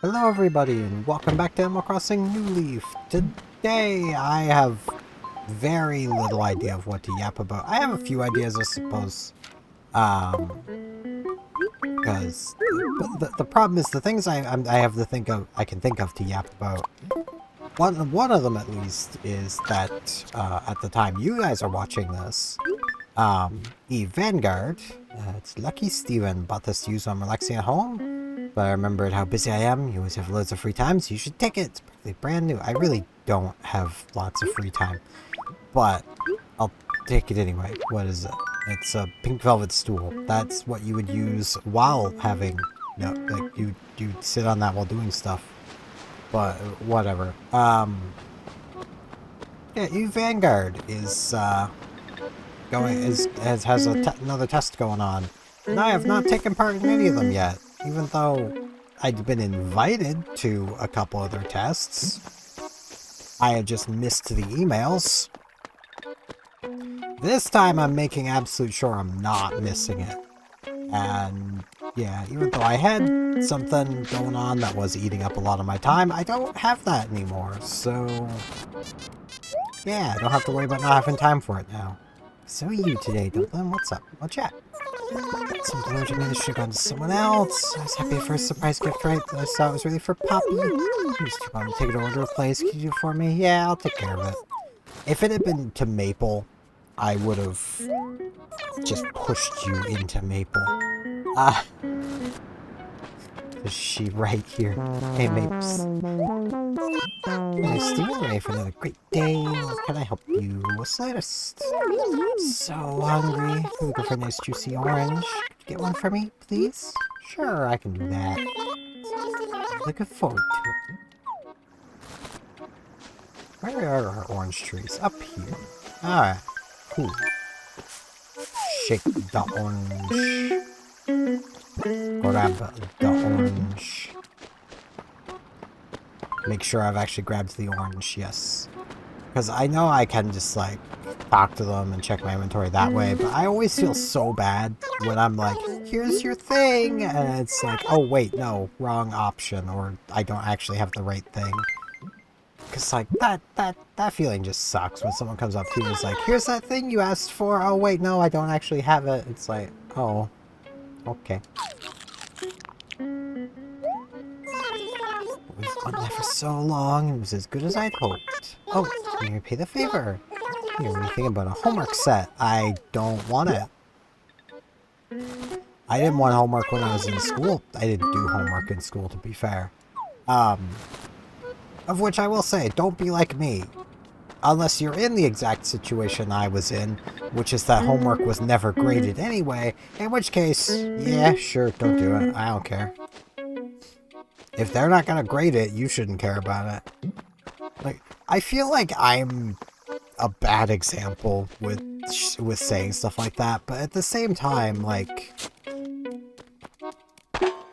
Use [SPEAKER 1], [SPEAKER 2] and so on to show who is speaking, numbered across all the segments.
[SPEAKER 1] Hello everybody and welcome back to Animal Crossing New Leaf. Today I have very little idea of what to yap about. I have a few ideas, I suppose. Because the problem is the things I have to think of, I can think of to yap about. One of them at least is that at the time you guys are watching this, EVE Vanguard, it's Lucky Steven bought this to use when I'm relaxing at home. But I remembered how busy I am. You always have loads of free time, so you should take it. It's practically brand new. I really don't have lots of free time, but I'll take it anyway. What is it? It's a pink velvet stool. That's what you would use while having, like you'd sit on that while doing stuff. But whatever. Yeah, EVE Vanguard is has another test going on, and I have not taken part in any of them yet. Even though I'd been invited to a couple other tests, I had just missed the emails. This time I'm making absolute sure I'm not missing it. And yeah, even though I had something going on that was eating up a lot of my time, I don't have that anymore. So yeah, I don't have to worry about not having time for it now. So are you today, Dublin? What's up? We'll chat. Something urgent me to should have gone to someone else. I was happy for a surprise gift, right? I saw it was really for Poppy. I'm just too bummed to take it over to a place. Can you do it for me? Yeah, I'll take care of it. If it had been to Maple, I would have just pushed you into Maple. Is she right here? Hey, Mapes. Hey, Steven, ready for another great day. What can I help you? What's the latest? So hungry. Looking for a nice juicy orange. Could you get one for me, please? Sure, I can do that. Looking forward to it. Where are our orange trees? Up here. Alright. Cool. Shake the orange. Grab the orange. Make sure I've actually grabbed the orange, yes. Because I know I can just, like, talk to them and check my inventory that way, but I always feel so bad when I'm like, here's your thing, and it's like, oh wait, no, wrong option, or I don't actually have the right thing. Because, like, that feeling just sucks when someone comes up to you and is like, here's that thing you asked for, oh wait, no, I don't actually have it. It's like, oh, okay. It was on there for so long, and it was as good as I'd hoped. Oh, can you repay the favor? You're anything about a homework set. I don't want it. I didn't want homework when I was in school. I didn't do homework in school, to be fair. Of which I will say, don't be like me. Unless you're in the exact situation I was in, which is that homework was never graded anyway, in which case, yeah, sure, don't do it. I don't care. If they're not gonna grade it, you shouldn't care about it. Like, I feel like I'm a bad example with saying stuff like that, but at the same time, like,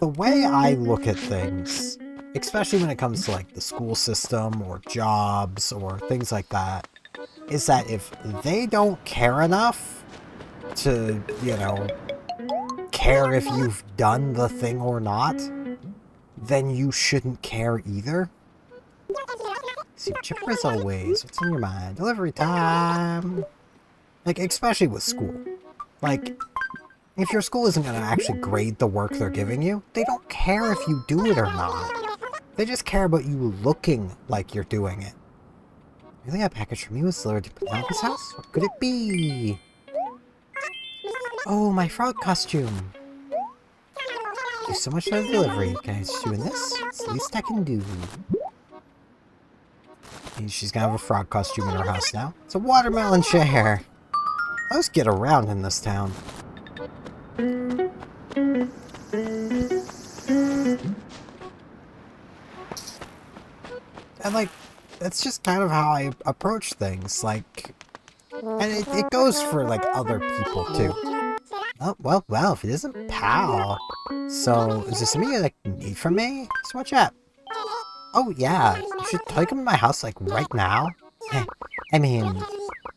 [SPEAKER 1] the way I look at things, especially when it comes to, like, the school system or jobs or things like that, is that if they don't care enough to, you know, care if you've done the thing or not, then you shouldn't care either. See, chipper as always. What's on your mind? Delivery time! Like, especially with school. Like, if your school isn't going to actually grade the work they're giving you, they don't care if you do it or not. They just care about you looking like you're doing it. Really, a package from you was delivered to Penelope's house? What could it be? Oh, my frog costume! Thank you so much for the delivery. Can I just do in this? It's the least I can do. And she's gonna have a frog costume in her house now. It's a watermelon chair! Let's get around in this town. And, like, that's just kind of how I approach things, like, and it goes for, like, other people, too. Oh, well, if it isn't Pal. So, is there something you, like, need from me? So watch out. Oh, yeah, you should totally come to my house, like, right now. I mean,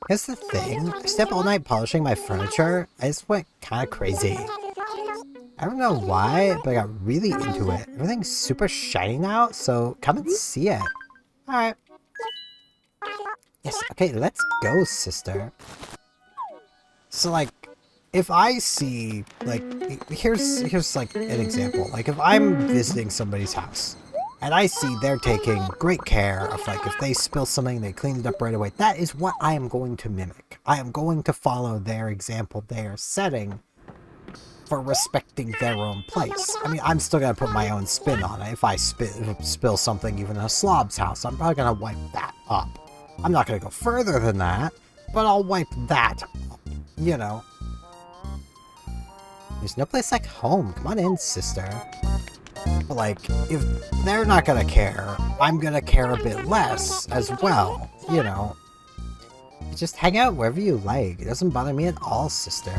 [SPEAKER 1] here's the thing. I stayed up all night polishing my furniture. I just went kind of crazy. I don't know why, but I got really into it. Everything's super shiny now, so come and see it. Alright. Yes, okay, let's go, sister. So, like, if I see, like, here's like, an example. Like, if I'm visiting somebody's house, and I see they're taking great care of, like, if they spill something, they clean it up right away. That is what I am going to mimic. I am going to follow their example they are setting for respecting their own place. I mean, I'm still gonna put my own spin on it. If I spill something even in a slob's house, I'm probably gonna wipe that up. I'm not gonna go further than that, but I'll wipe that up, you know. There's no place like home. Come on in, sister. But, like, if they're not gonna care, I'm gonna care a bit less as well, you know. Just hang out wherever you like. It doesn't bother me at all, sister.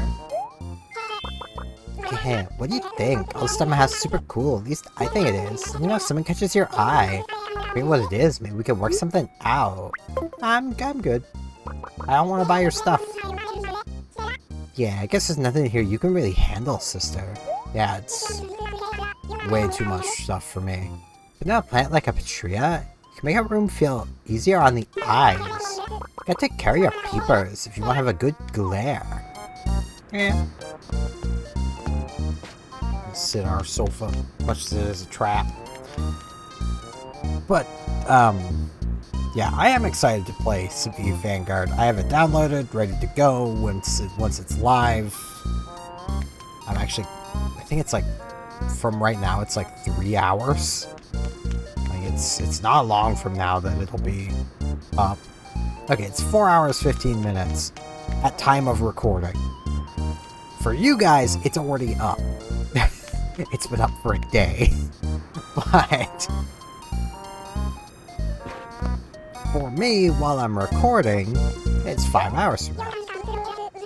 [SPEAKER 1] Yeah, what do you think? All this stuff in my house is super cool. At least I think it is. You know, if someone catches your eye, maybe what it is, maybe we can work something out. I'm good. I don't want to buy your stuff. Yeah, I guess there's nothing here you can really handle, sister. Yeah, it's way too much stuff for me. But now a plant like a Patria, you can make a room feel easier on the eyes. You gotta take care of your peepers if you want to have a good glare. Yeah. Sit on our sofa, much as it is a trap. But, yeah, I am excited to play some EVE Vanguard. I have it downloaded, ready to go once it's live. I'm actually, I think it's like, from right now, it's like 3 hours. Like, it's not long from now that it'll be up. Okay, it's 4 hours, 15 minutes at time of recording. For you guys, it's already up. It's been up for a day. But for me, while I'm recording, it's 5 hours from now.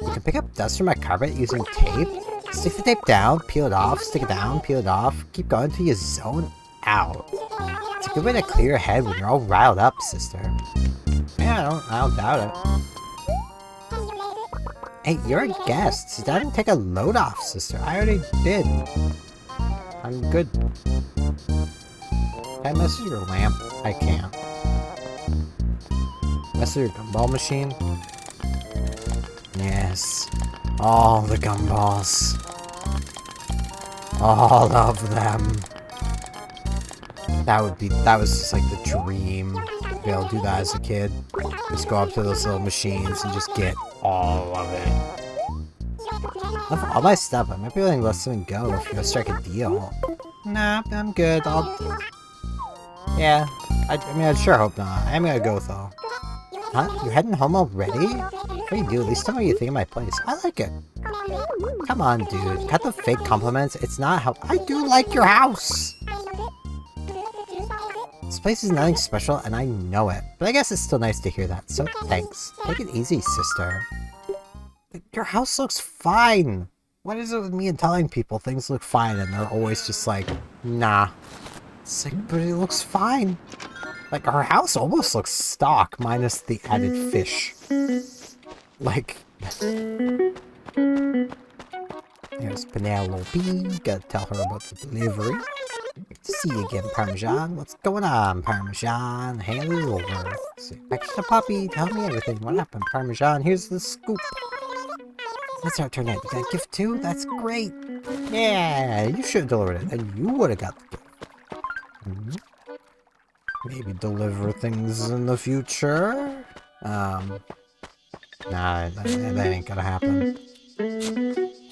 [SPEAKER 1] You can pick up dust from my carpet using tape. Stick the tape down, peel it off, stick it down, peel it off. Keep going until you zone out. It's a good way to clear your head when you're all riled up, sister. Yeah, I don't doubt it. Hey, you're a guest. Sit down and take a load off, sister. I already did. I'm good. Can I mess with your lamp? I can't. Mess with your gumball machine? Yes. All the gumballs. All of them. That was just like the dream. To be able to do that as a kid. Just go up to those little machines and just get all of it. I love all my stuff. I might be letting something go if you go strike a deal. Nah, I'm good. Yeah, I mean, I sure hope not. I'm gonna go though. Huh? You're heading home already? What do you do? At least tell me what you think of my place. I like it. Come on, dude. Cut the fake compliments. It's not how— I do like your house! This place is nothing special, and I know it. But I guess it's still nice to hear that, so thanks. Take it easy, sister. Your house looks fine! What is it with me and telling people things look fine, and they're always just like, nah. It's like, but it looks fine. Like, our house almost looks stock, minus the added fish. Like, there's Penelope. Gotta tell her about the delivery. Good to see you again, Parmesan. What's going on, Parmesan? Hand it over. Extra puppy, tell me everything. What happened, Parmesan? Here's the scoop. That's our turn. You got a gift too? That's great. Yeah, you should have delivered it, and you would have got the gift. Maybe deliver things in the future? Nah, that ain't gonna happen.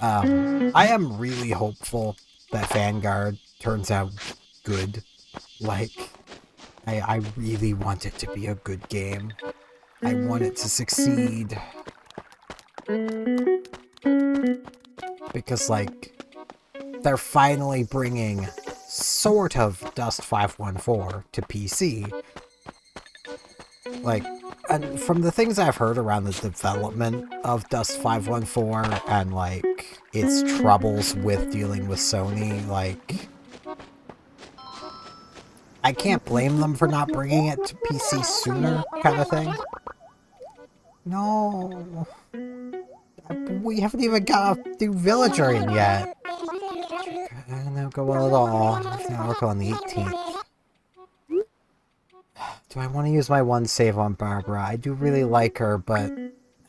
[SPEAKER 1] I am really hopeful that Vanguard turns out good. Like, I really want it to be a good game. I want it to succeed. Because, like, they're finally bringing sort of Dust 514 to PC. Like, and from the things I've heard around the development of Dust 514 and, like, its troubles with dealing with Sony, like, I can't blame them for not bringing it to PC sooner, kind of thing. No. We haven't even got a new villager in yet. not go well at all. Now we're on the 18th. Do I want to use my one save on Barbara? I do really like her, but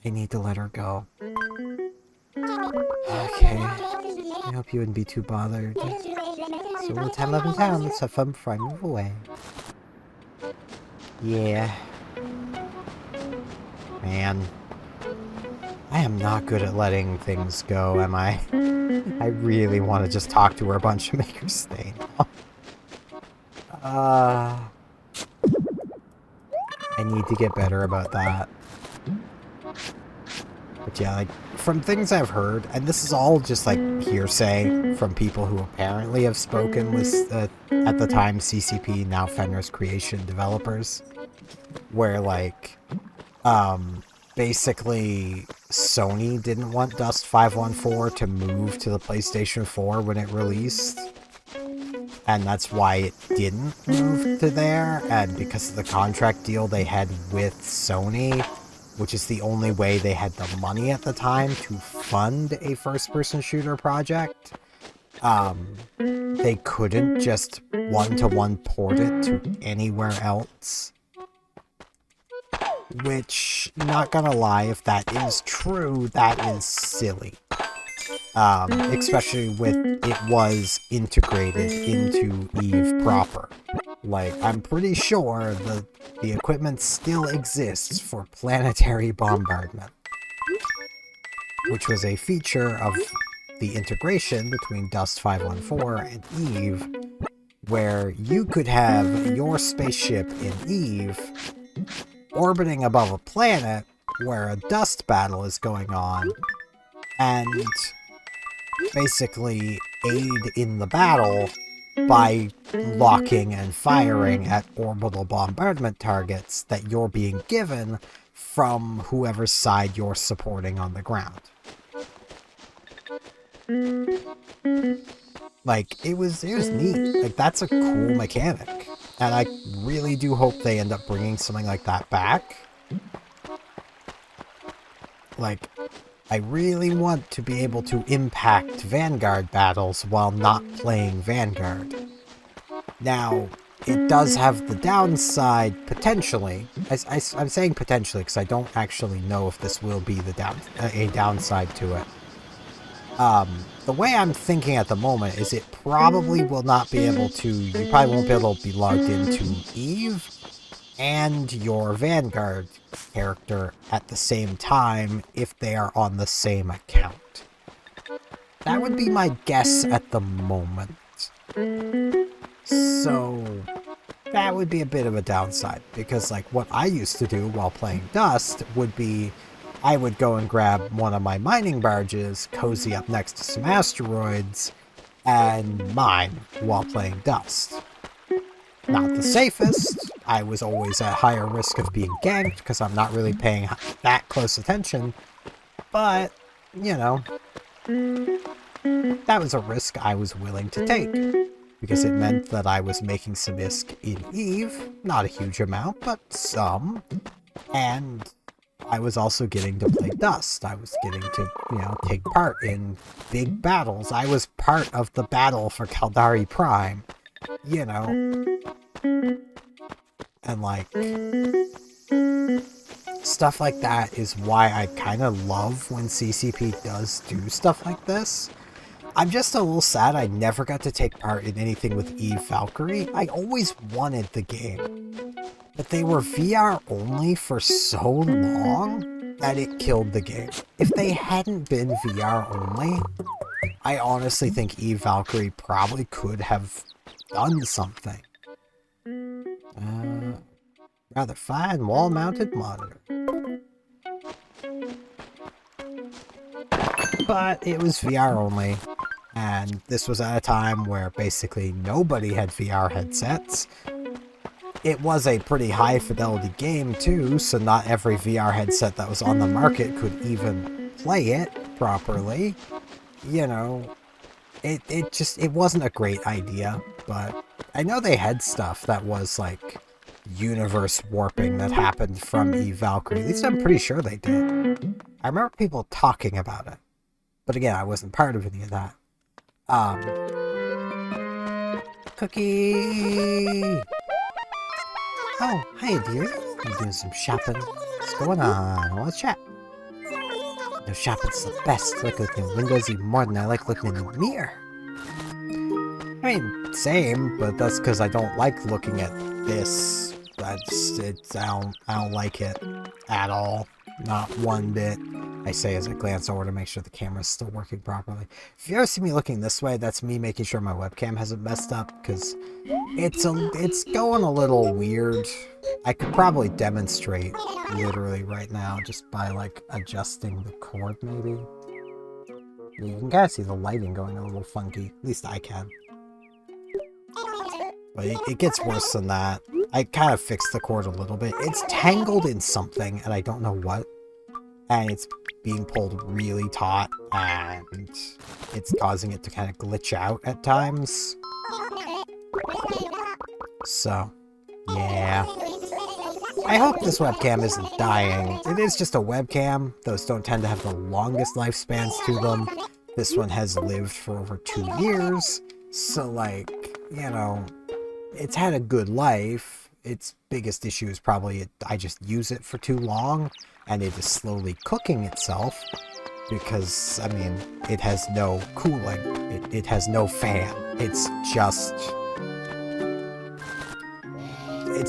[SPEAKER 1] I need to let her go. Okay. I hope you wouldn't be too bothered. So we'll time up in town. Let's have fun before I move away. Yeah. Man. I am not good at letting things go, am I? I really want to just talk to her a bunch and make her stay now. I need to get better about that. But yeah, like, from things I've heard, and this is all just like hearsay from people who apparently have spoken with, at the time, CCP, now Fenris Creation developers, where like, basically Sony didn't want Dust 514 to move to the PlayStation 4 when it released, and that's why it didn't move to there, and because of the contract deal they had with Sony, which is the only way they had the money at the time to fund a first-person shooter project, they couldn't just one-to-one port it to anywhere else. Which, not gonna lie, if that is true, that is silly. Especially with it was integrated into EVE proper. Like, I'm pretty sure the equipment still exists for planetary bombardment, which was a feature of the integration between Dust 514 and EVE, where you could have your spaceship in EVE orbiting above a planet where a dust battle is going on, and basically aid in the battle by locking and firing at orbital bombardment targets that you're being given from whoever's side you're supporting on the ground. Like, it was neat. Like, that's a cool mechanic. And I really do hope they end up bringing something like that back. Like, I really want to be able to impact Vanguard battles while not playing Vanguard. Now, it does have the downside, potentially. I'm saying potentially because I don't actually know if this will be a downside to it. The way I'm thinking at the moment is it probably will not be able to, you probably won't be able to be logged into EVE and your Vanguard character at the same time if they are on the same account. That would be my guess at the moment. So, that would be a bit of a downside, because like what I used to do while playing Dust would be I would go and grab one of my mining barges, cozy up next to some asteroids, and mine while playing Dust. Not the safest. I was always at higher risk of being ganked because I'm not really paying that close attention. But, you know, that was a risk I was willing to take. Because it meant that I was making some ISK in EVE. Not a huge amount, but some. And I was also getting to play Dust. I was getting to, you know, take part in big battles. I was part of the battle for Caldari Prime. You know. And like, stuff like that is why I kind of love when CCP does do stuff like this. I'm just a little sad I never got to take part in anything with EVE Valkyrie. I always wanted the game. But they were VR only for so long that it killed the game. If they hadn't been VR only, I honestly think EVE Valkyrie probably could have done something. Rather fine wall-mounted monitor. But it was VR only, and this was at a time where basically nobody had VR headsets. It was a pretty high-fidelity game too, so not every VR headset that was on the market could even play it properly. You know, it wasn't a great idea, but I know they had stuff that was like universe warping that happened from EVE Valkyrie. At least I'm pretty sure they did. I remember people talking about it. But again, I wasn't part of any of that. Cookie! Oh, hey dear. I'm doing some shopping. What's going on? What's chat? No, shopping's the best. I like looking in windows even more than I like looking in the mirror. I mean, same, but that's because I don't like looking at this. I don't like it at all. Not one bit. I say as I glance over to make sure the camera's still working properly. If you ever see me looking this way, that's me making sure my webcam hasn't messed up, because it's going a little weird. I could probably demonstrate literally right now just by like adjusting the cord maybe. You can kind of see the lighting going a little funky. At least I can. But it gets worse than that. I kind of fixed the cord a little bit. It's tangled in something, and I don't know what. And it's being pulled really taut, and it's causing it to kind of glitch out at times. So, yeah. I hope this webcam isn't dying. It is just a webcam. Those don't tend to have the longest lifespans to them. This one has lived for over 2 years. So, like, you know, it's had a good life. Its biggest issue is probably I just use it for too long, and it is slowly cooking itself because, I mean, it has no cooling. It has no fan. It's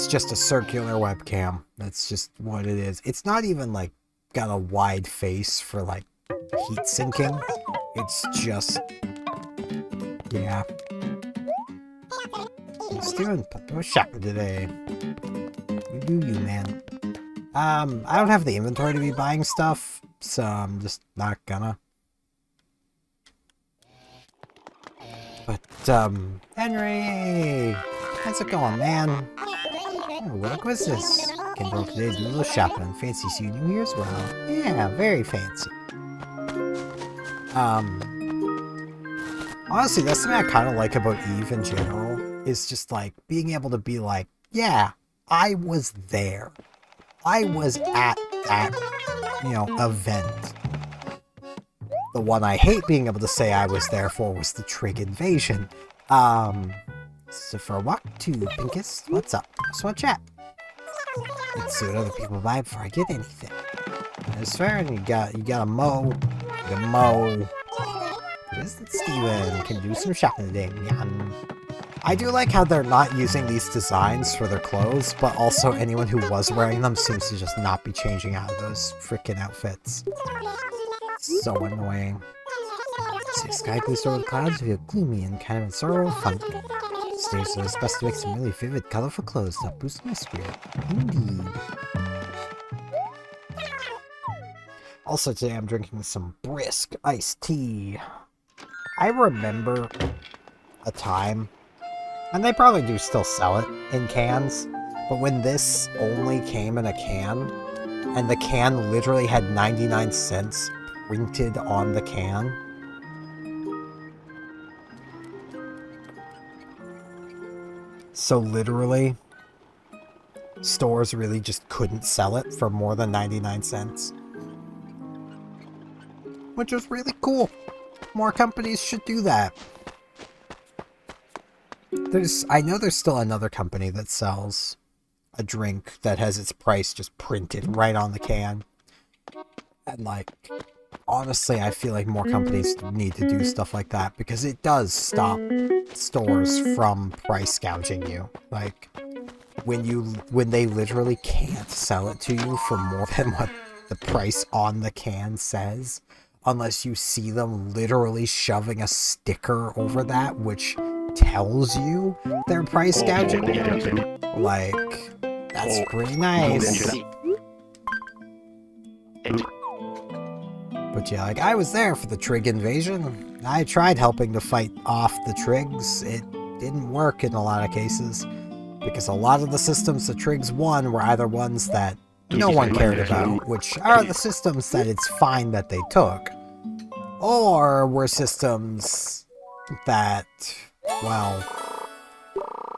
[SPEAKER 1] just a circular webcam. That's just what it is. It's not even, like, got a wide face for, like, heat sinking. It's just, yeah. What's doing? What's shopping today? You do you, man. I don't have the inventory to be buying stuff, so I'm just not gonna. But, Henry! How's it going, man? Oh, what was this? Came over today to do a little shopping. Fancy seeing you here as well. Yeah, very fancy. Honestly, that's something I kind of like about EVE in general. Is just like being able to be like, yeah, I was there. I was at that, you know, event. The one I hate being able to say I was there for was the Trig invasion. So for a walk to Pincus, what's up? Just want to chat. Let's see what other people buy before I get anything. That's fair, and you got a mow. You got a mow. Isn't Steven? Can do some shopping today, man. I do like how they're not using these designs for their clothes, but also anyone who was wearing them seems to just not be changing out of those freaking outfits. So annoying. See, sky blue over the clouds feel gloomy and kind of in sorrow fun. Stairs, so it's best to make some really vivid, colorful clothes to boost my spirit. Indeed. Also today I'm drinking some brisk iced tea. I remember a time, and they probably do still sell it in cans, but when this only came in a can, and the can literally had 99 cents printed on the can. So literally, stores really just couldn't sell it for more than 99 cents. Which was really cool. More companies should do that. I know there's still another company that sells a drink that has its price just printed right on the can. And like, honestly, I feel like more companies need to do stuff like that because it does stop stores from price gouging you. Like, when they literally can't sell it to you for more than what the price on the can says, unless you see them literally shoving a sticker over that, which tells you they're price gouging you. Like, that's pretty nice. But yeah, like, I was there for the Trig invasion. I tried helping to fight off the Trigs. It didn't work in a lot of cases, because a lot of the systems the Trigs won were either ones that no one cared about, which are the systems that it's fine that they took, or were systems that, well,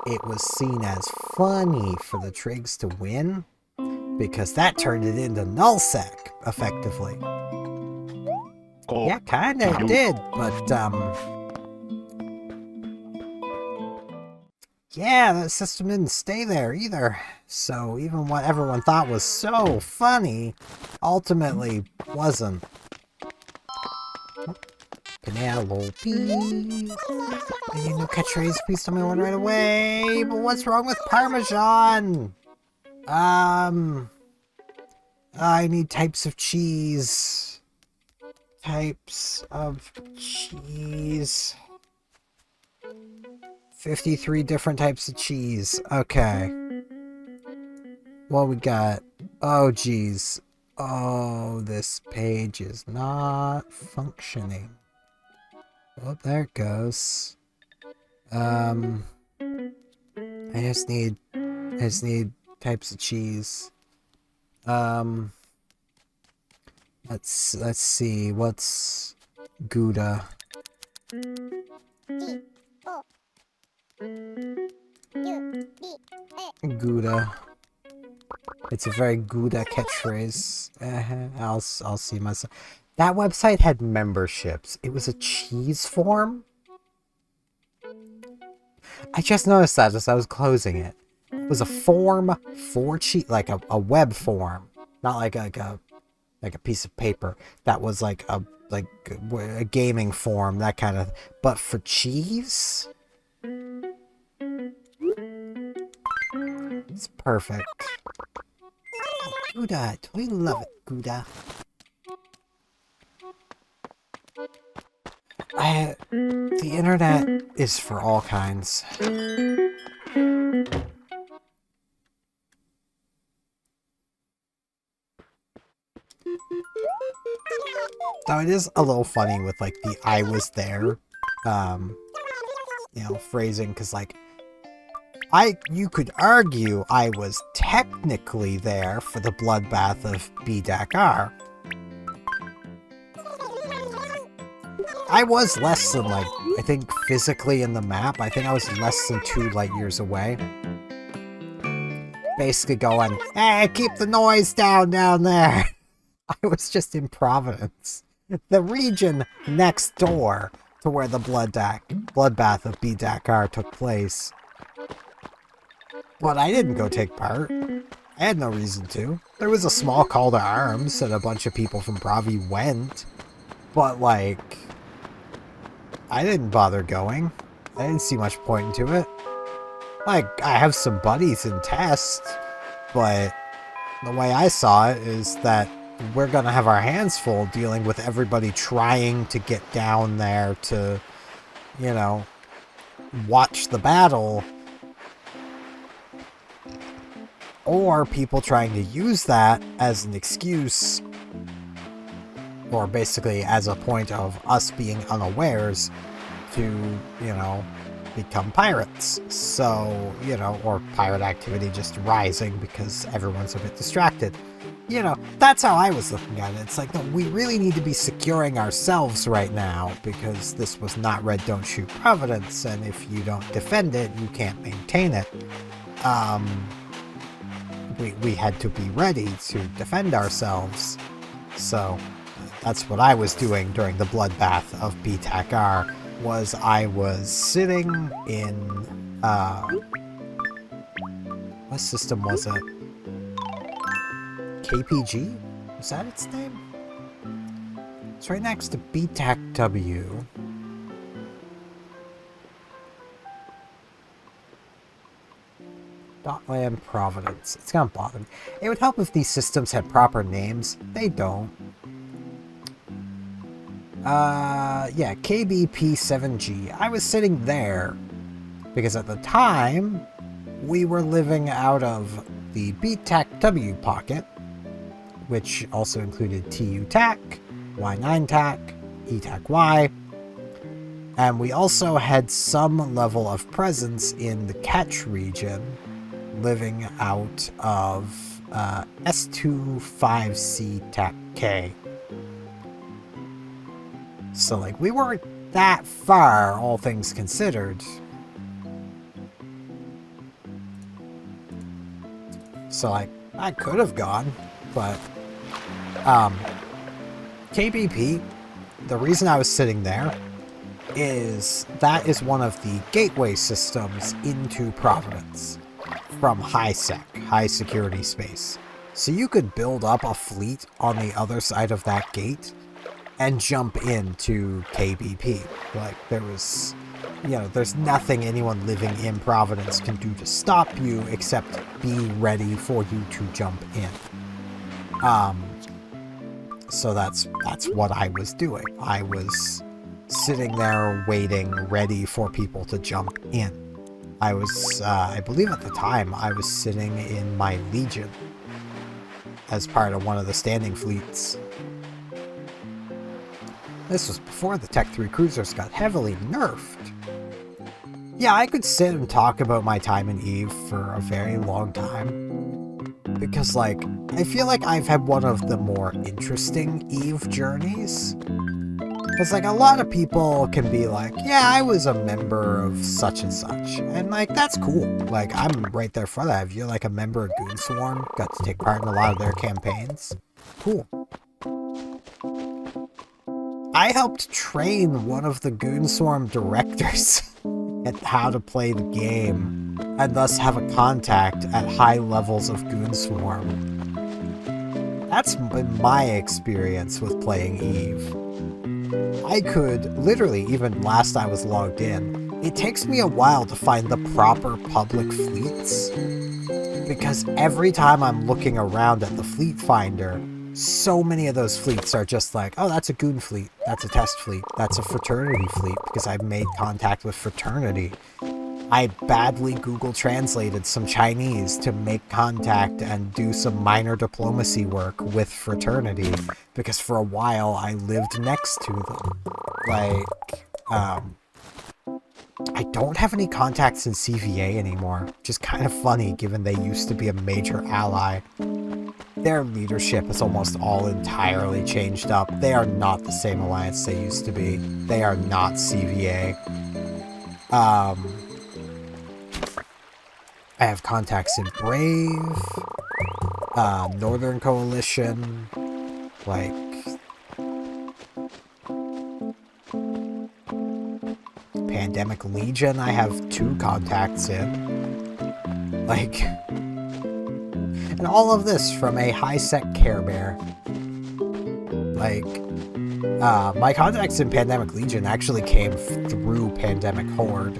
[SPEAKER 1] it was seen as funny for the Trigs to win, because that turned it into nullsec, effectively. Yeah, kinda did, but, yeah, that system didn't stay there either. So even what everyone thought was so funny, ultimately wasn't. Penelope. I need a new catchphrase. Please tell me one right away. But what's wrong with Parmesan? I need types of cheese. Types of cheese. 53 different types of cheese. Okay. What we got? Oh, geez. Oh, this page is not functioning. Oh, there it goes. I just need types of cheese. Let's see. What's Gouda? Gouda. It's a very Gouda catchphrase. I'll see myself. That website had memberships. It was a cheese form. I just noticed that as I was closing it. It was a form for cheese, like a web form, not like a piece of paper. That was like a gaming form, that kind of. But for cheese, it's perfect. Oh, Gouda, I totally love it, Gouda. The internet is for all kinds. So it is a little funny with like the "I was there," phrasing, because like you could argue I was technically there for the bloodbath of B-R. I was less than, like, I think physically in the map, I think I was less than 2 light years away. Basically going, hey, keep the noise down there. I was just in Providence, the region next door to where the bloodbath of B-R took place. But I didn't go take part. I had no reason to. There was a small call to arms and a bunch of people from Pravi went. But, like, I didn't bother going. I didn't see much point into it. Like, I have some buddies in test, but the way I saw it is that we're gonna have our hands full dealing with everybody trying to get down there to, watch the battle. Or people trying to use that as an excuse, or basically as a point of us being unawares to, become pirates. So, or pirate activity just rising because everyone's a bit distracted. That's how I was looking at it. It's like, no, we really need to be securing ourselves right now because this was not Red Don't Shoot Providence, and if you don't defend it, you can't maintain it. We had to be ready to defend ourselves. So that's what I was doing during the bloodbath of B-R. Was I was sitting in what system was it? KPG? Was that its name? It's right next to BTAC-W. Dotland Providence. It's gonna bother me. It would help if these systems had proper names. They don't. Yeah, KBP7G. I was sitting there because at the time we were living out of the BTAC-W pocket, which also included TU-TAC, Y9-TAC, E-TAC-Y, and we also had some level of presence in the Ketch region, living out of S25C-TAC-K. So, like, we weren't that far, all things considered. So, like, I could have gone, but, KBP, the reason I was sitting there that is one of the gateway systems into Providence from high security space. So you could build up a fleet on the other side of that gate and jump into KBP. Like, there's nothing anyone living in Providence can do to stop you except be ready for you to jump in. So that's what I was doing. I was sitting there waiting, ready for people to jump in. I was, I believe at the time, I was sitting in my Legion as part of one of the standing fleets. This was before the Tech 3 cruisers got heavily nerfed. Yeah, I could sit and talk about my time in EVE for a very long time. Because, like, I feel like I've had one of the more interesting EVE journeys. Because, like, a lot of people can be like, yeah, I was a member of such and such. And, like, that's cool. Like, I'm right there for that. If you're, like, a member of Goon Swarm, got to take part in a lot of their campaigns. Cool. I helped train one of the Goon Swarm directors at how to play the game, and thus have a contact at high levels of Goon Swarm. That's been my experience with playing EVE. I could, literally, even last I was logged in, it takes me a while to find the proper public fleets, because every time I'm looking around at the fleet finder, so many of those fleets are just like, oh, that's a Goon fleet, that's a test fleet, that's a fraternity fleet, because I've made contact with fraternity. I badly Google translated some Chinese to make contact and do some minor diplomacy work with fraternity, because for a while I lived next to them. Like, I don't have any contacts in CVA anymore, which is kind of funny given they used to be a major ally. Their leadership is almost all entirely changed up. They are not the same alliance they used to be. They are not CVA. I have contacts in Brave, Northern Coalition, like... Pandemic Legion, I have 2 contacts in. Like... And all of this from a high-sec Care Bear. Like, my contacts in Pandemic Legion actually came through Pandemic Horde,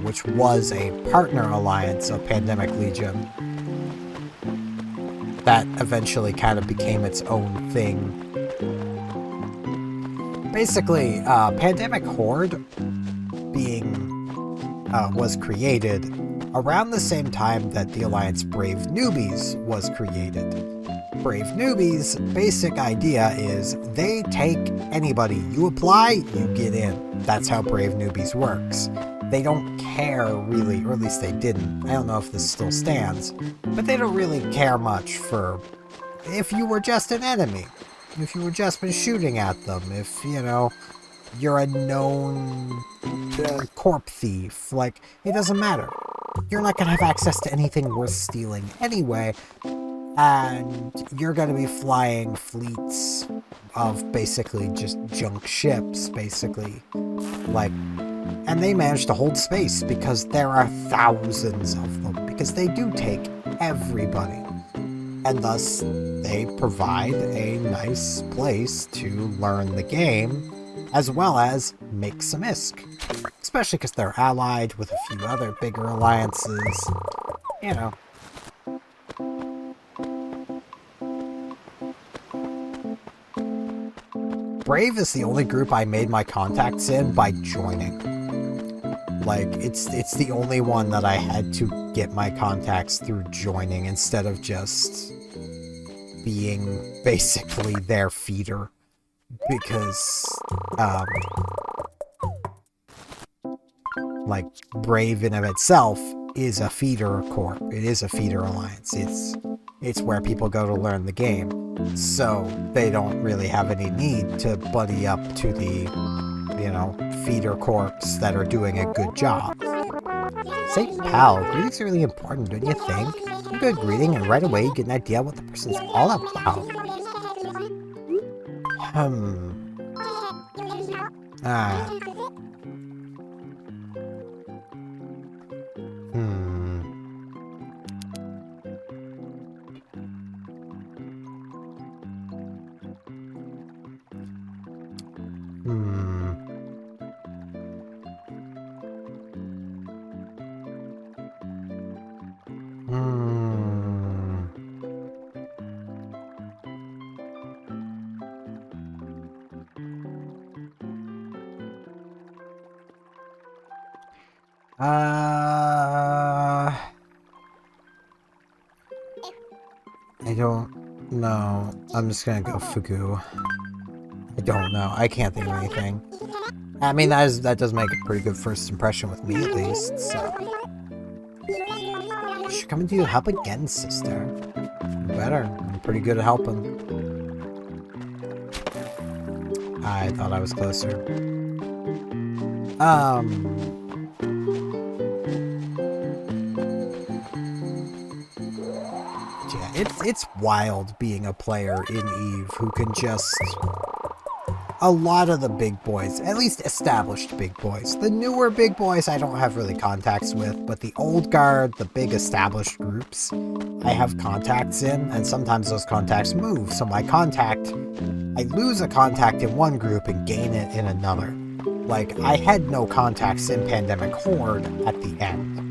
[SPEAKER 1] which was a partner alliance of Pandemic Legion. That eventually kind of became its own thing. Basically, Pandemic Horde was created around the same time that the Alliance Brave Newbies was created. Brave Newbies' basic idea is they take anybody. You apply, you get in. That's how Brave Newbies works. They don't care really, or at least they didn't. I don't know if this still stands, but they don't really care much for if you were just an enemy. If you were just been shooting at them. If, you know, you're a known corp thief. Like, it doesn't matter. You're not going to have access to anything worth stealing anyway, and you're going to be flying fleets of basically just junk ships, basically. Like, and they manage to hold space because there are thousands of them, because they do take everybody. And thus, they provide a nice place to learn the game, as well as make some ISK. Especially because they're allied with a few other bigger alliances. You know. Brave is the only group I made my contacts in by joining. Like, it's the only one that I had to get my contacts through joining instead of just being basically their feeder. Because, like, Brave in of itself is a feeder corp. It is a feeder alliance. It's where people go to learn the game. So they don't really have any need to buddy up to the, you know, feeder corps that are doing a good job. Say pal, greetings are really important, don't you think? A good greeting and right away you get an idea what the person's all about. Ah. I don't know. I'm just gonna go Fugu. I don't know. I can't think of anything. I mean, that does make a pretty good first impression with me, at least, so... You should come and do help again, sister. Better. I'm pretty good at helping. I thought I was closer. Yeah, it's wild being a player in EVE who can just... A lot of the big boys, at least established big boys. The newer big boys I don't have really contacts with, but the old guard, the big established groups, I have contacts in, and sometimes those contacts move. So I lose a contact in one group and gain it in another. Like, I had no contacts in Pandemic Horde at the end.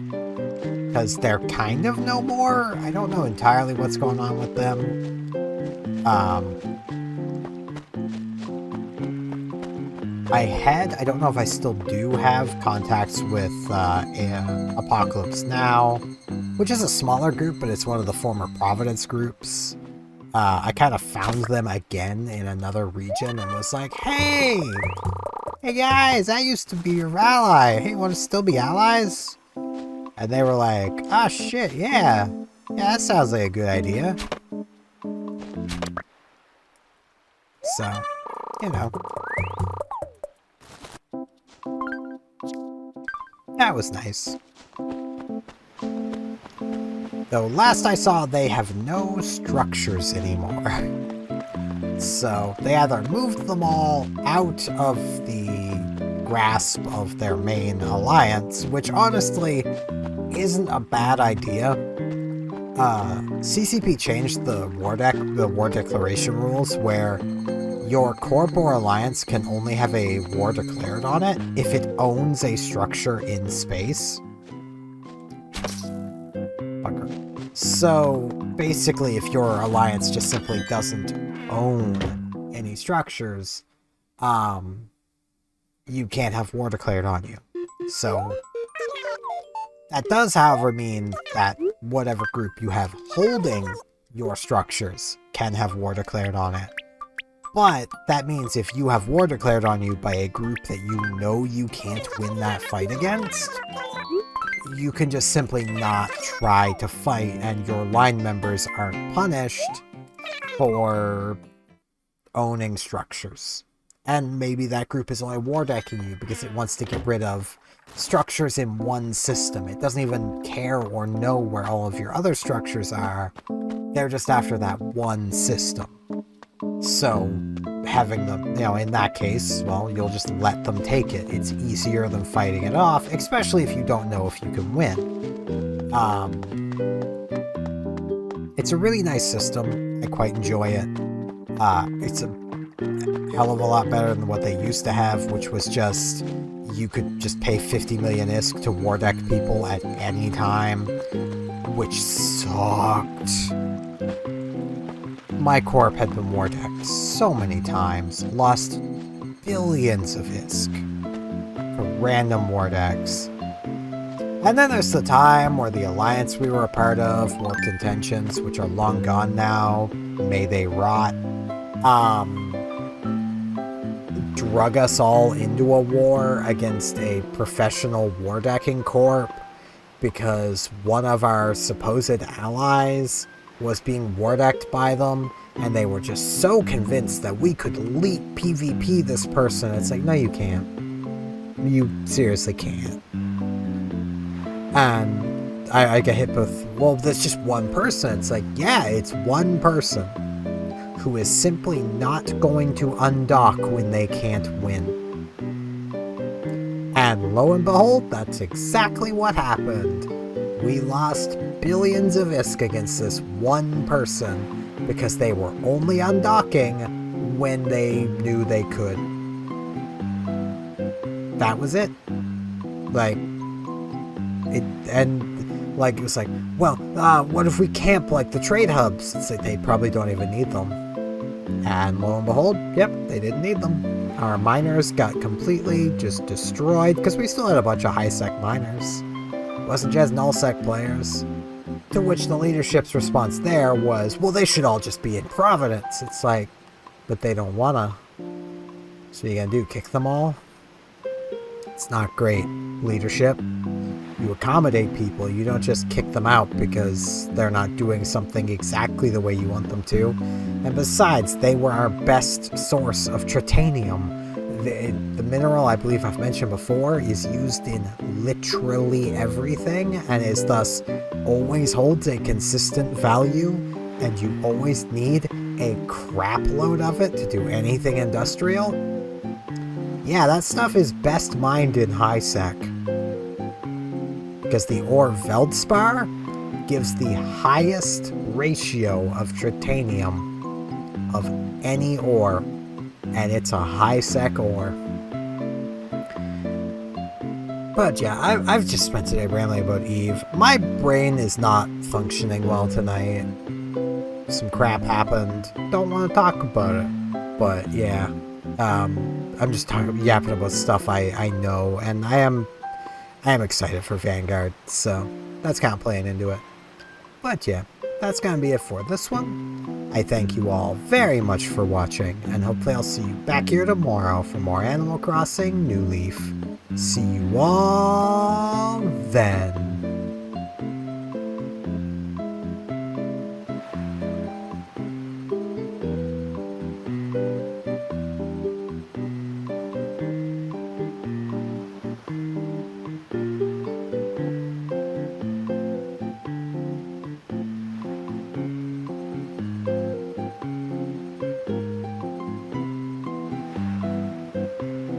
[SPEAKER 1] Because they're kind of no more. I don't know entirely what's going on with them. I don't know if I still do have contacts with Apocalypse Now, which is a smaller group, but it's one of the former Providence groups. I kind of found them again in another region and was like, hey guys, I used to be your ally. Hey, want to still be allies? And they were like, ah, shit, yeah. Yeah, that sounds like a good idea. So, you know. That was nice. Though last I saw, they have no structures anymore. So they either moved them all out of the grasp of their main alliance, which honestly isn't a bad idea. CCP changed the war declaration rules where your corp or alliance can only have a war declared on it if it owns a structure in space. Fucker. So basically, if your alliance just simply doesn't own any structures, you can't have war declared on you. So that does, however, mean that whatever group you have holding your structures can have war declared on it. But that means if you have war declared on you by a group that you know you can't win that fight against, you can just simply not try to fight, and your line members aren't punished for owning structures. And maybe that group is only war decking you because it wants to get rid of structures in one system. It doesn't even care or know where all of your other structures are. They're just after that one system. So, having them, in that case, well, you'll just let them take it. It's easier than fighting it off, especially if you don't know if you can win. It's a really nice system. I quite enjoy it. It's a hell of a lot better than what they used to have, which was just, you could just pay 50 million ISK to war deck people at any time, which sucked. My corp had been war decked so many times, lost billions of ISK for random war decks. And then there's the time where the alliance we were a part of, Warped Intentions, which are long gone now, may they rot, drug us all into a war against a professional war decking corp because one of our supposed allies was being war decked by them, and they were just so convinced that we could leap PvP this person. It's like, no, you can't. You seriously can't. And I get hit with, well, that's just one person. It's like, yeah, it's one person who is simply not going to undock when they can't win. And lo and behold, that's exactly what happened. We lost billions of ISK against this one person because they were only undocking when they knew they could. That was it. Like, it was like, well, what if we camp like the trade hubs? It's like they probably don't even need them. And lo and behold, yep, they didn't need them. Our miners got completely just destroyed because we still had a bunch of high-sec miners. It wasn't just null-sec players. To which the leadership's response there was, well, they should all just be in Providence. It's like, but they don't wanna. So you gonna do, kick them all? It's not great, leadership. You accommodate people, you don't just kick them out because they're not doing something exactly the way you want them to. And besides, they were our best source of tritanium. The mineral, I believe I've mentioned before, is used in literally everything and is thus always holds a consistent value, and you always need a crap load of it to do anything industrial. Yeah, that stuff is best mined in high sec. Because the ore Veldspar gives the highest ratio of tritanium of any ore, and it's a high sec ore. But yeah, I've just spent today rambling about EVE. My brain is not functioning well tonight. Some crap happened. Don't want to talk about it. But yeah, I'm just yapping about stuff I know, and I am excited for Vanguard, so that's kind of playing into it. But yeah, that's going to be it for this one. I thank you all very much for watching, and hopefully I'll see you back here tomorrow for more Animal Crossing New Leaf. See you all then.